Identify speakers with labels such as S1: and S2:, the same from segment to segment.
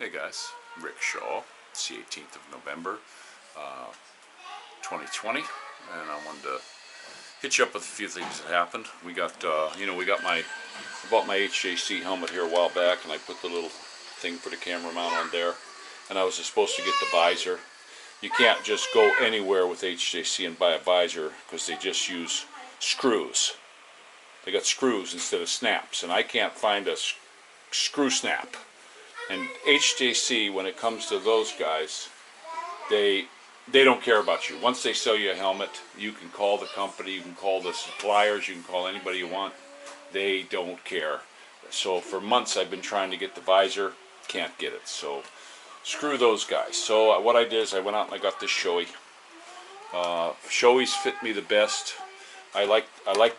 S1: Hey guys, Rick Shaw. It's the 18th of November, 2020, and I wanted to hit you up with a few things that happened. We got, I bought my HJC helmet here a while back, and I put the little thing for the camera mount on there, and I was supposed to get the visor. You can't just go anywhere with HJC and buy a visor because they just use screws. They got screws instead of snaps, and I can't find a screw snap. And HJC, when it comes to those guys, they don't care about you. Once they sell you a helmet, you can call the company, you can call the suppliers, you can call anybody you want. They don't care. So for months I've been trying to get the visor, can't get it. So screw those guys. So what I did is I went out and I got this Shoei. Shoei's fit me the best. I like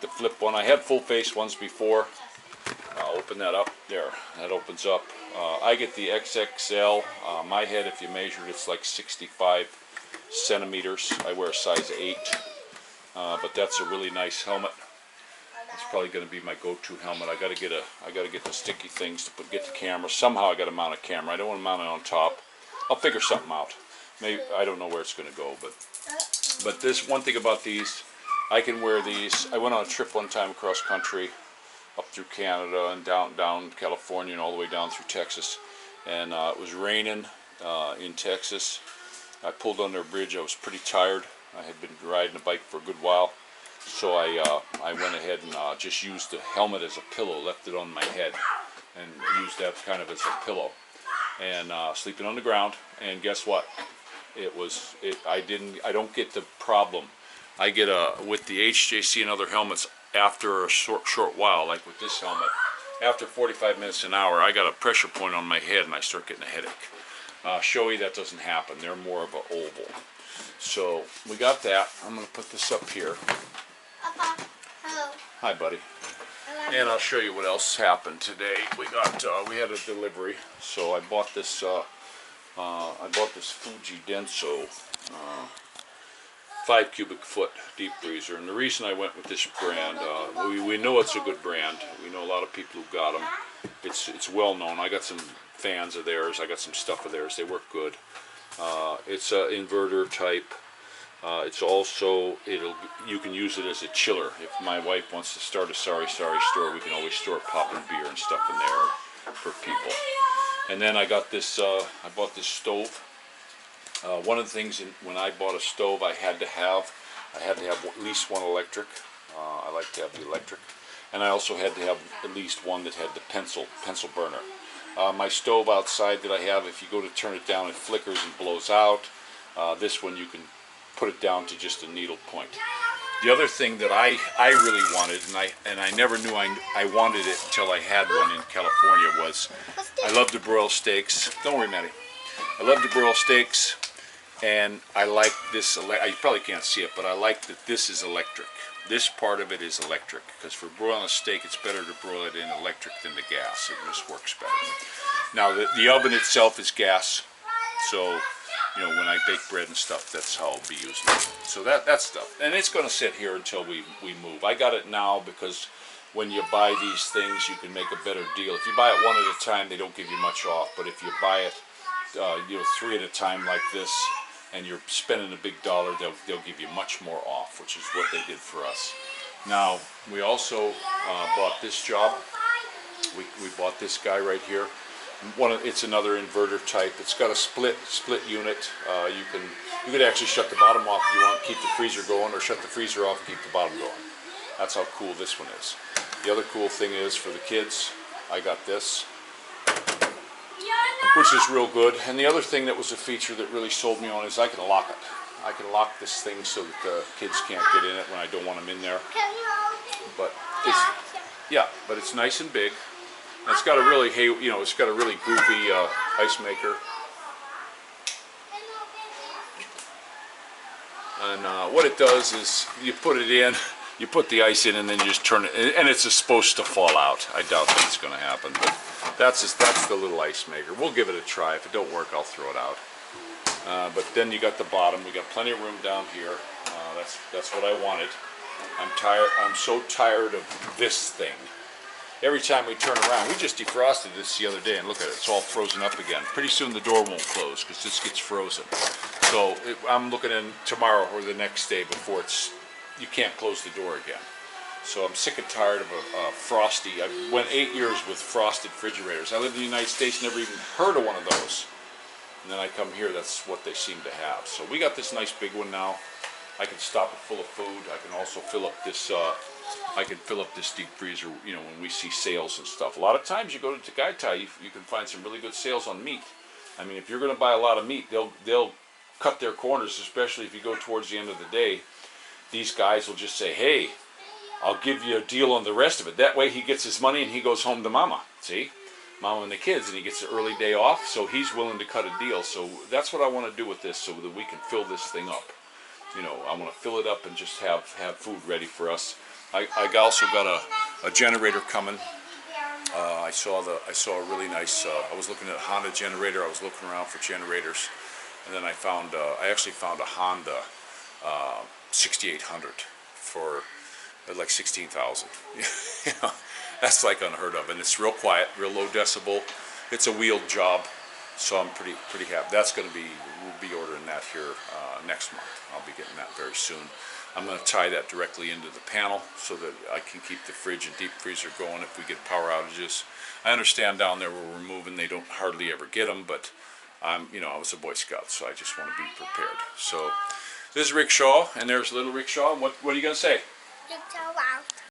S1: the flip one. I had full face ones before. I'll open that up. There, that opens up. I get the XXL. My head, if you measured, it's like 65 centimeters. I wear a size 8, but that's a really nice helmet. It's probably going to be my go-to helmet. I got to get the sticky things to get the camera. Somehow I got to mount a camera. I don't want to mount it on top. I'll figure something out. Maybe I don't know where it's going to go, but this one thing about these, I can wear these. I went on a trip one time across country, up through Canada and down California and all the way down through Texas, and it was raining in Texas. I pulled under a bridge. I was pretty tired. I had been riding a bike for a good while, so I went ahead and just used the helmet as a pillow, left it on my head, and used that kind of as a pillow, and sleeping on the ground. And guess what? I don't get the problem. I get with the HJC and other helmets. After a short while, like with this helmet, after 45 minutes an hour, I got a pressure point on my head and I start getting a headache. Shoei, that doesn't happen. They're more of an oval. So we got that. I'm going to put this up here.
S2: Papa, hello.
S1: Hi, buddy. And I'll show you what else happened today. We had a delivery. So I bought this Fuji Denso 5 cubic foot deep freezer, and the reason I went with this brand, we know it's a good brand. We know a lot of people who got them. It's well known. I got some fans of theirs. I got some stuff of theirs. They work good. It's an inverter type. It's also you can use it as a chiller. If my wife wants to start a sorry store, we can always store popping beer and stuff in there for people. And then I got this. I bought this stove. One of the things when I bought a stove, I had to have at least one electric. I like to have the electric, and I also had to have at least one that had the pencil burner. My stove outside that I have, if you go to turn it down, it flickers and blows out. This one you can put it down to just a needle point. The other thing that I really wanted, and I never knew I wanted it until I had one in California, was I love to broil steaks. Don't worry, Maddie. I love to broil steaks. And I like this, you probably can't see it, but I like that this is electric. This part of it is electric, because for broiling a steak, it's better to broil it in electric than the gas. It just works better. Now, the oven itself is gas, so, when I bake bread and stuff, that's how I'll be using it. So that stuff. And it's going to sit here until we move. I got it now because when you buy these things, you can make a better deal. If you buy it one at a time, they don't give you much off. But if you buy it, 3 at a time like this, and you're spending a big dollar, they'll give you much more off, which is what they did for us. Now, we also bought this job. We bought this guy right here. It's another inverter type. It's got a split unit. You could actually shut the bottom off if you want, keep the freezer going, or shut the freezer off and keep the bottom going. That's how cool this one is. The other cool thing is for the kids, I got this, which is real good. And the other thing that was a feature that really sold me on is I can lock it. I can lock this thing so that the kids can't get in it when I don't want them in there. But it's nice and big. And it's got a really it's got a really goofy ice maker. And what it does is you put it in, you put the ice in, and then you just turn it, and it's supposed to fall out. I doubt that's going to happen, but that's the little ice maker. We'll give it a try. If it don't work, I'll throw it out. But then you got the bottom. We got plenty of room down here. That's what I wanted. I'm so tired of this thing. every time we turn around, we just defrosted this the other day, and look at it, it's all frozen up again. Pretty soon the door won't close because this gets frozen. So I'm looking in tomorrow or the next day before you can't close the door again. So I'm sick and tired of a frosty. I went 8 years with frosted refrigerators. I lived in the United States, never even heard of one of those. And then I come here, that's what they seem to have. So we got this nice big one now. I can stop it full of food. I can also fill up this. I can fill up this deep freezer. You know, when we see sales and stuff. A lot of times you go to Gaitai, you can find some really good sales on meat. I mean, if you're going to buy a lot of meat, they'll cut their corners, especially if you go towards the end of the day. These guys will just say, "Hey, I'll give you a deal on the rest of it." That way he gets his money and he goes home to mama. See? Mama and the kids, and he gets an early day off, so he's willing to cut a deal. So that's what I want to do with this, so that we can fill this thing up. You know, I want to fill it up and just have food ready for us. I also got a generator coming. I saw a really nice. I was looking at a Honda generator. I was looking around for generators, and then I actually found a Honda 6800 for like 16,000. You know, that's like unheard of, and it's real quiet, real low decibel. It's a wheeled job, so I'm pretty happy. That's going to be, we'll be ordering that here next month. I'll be getting that very soon. I'm going to tie that directly into the panel so that I can keep the fridge and deep freezer going if we get power outages. I understand down there where we're moving, they don't hardly ever get them, but you know, I was a Boy Scout, so I just want to be prepared. So this is Rick Shaw, and there's little Rick Shaw. What are you going to say?
S2: Rick Shaw out.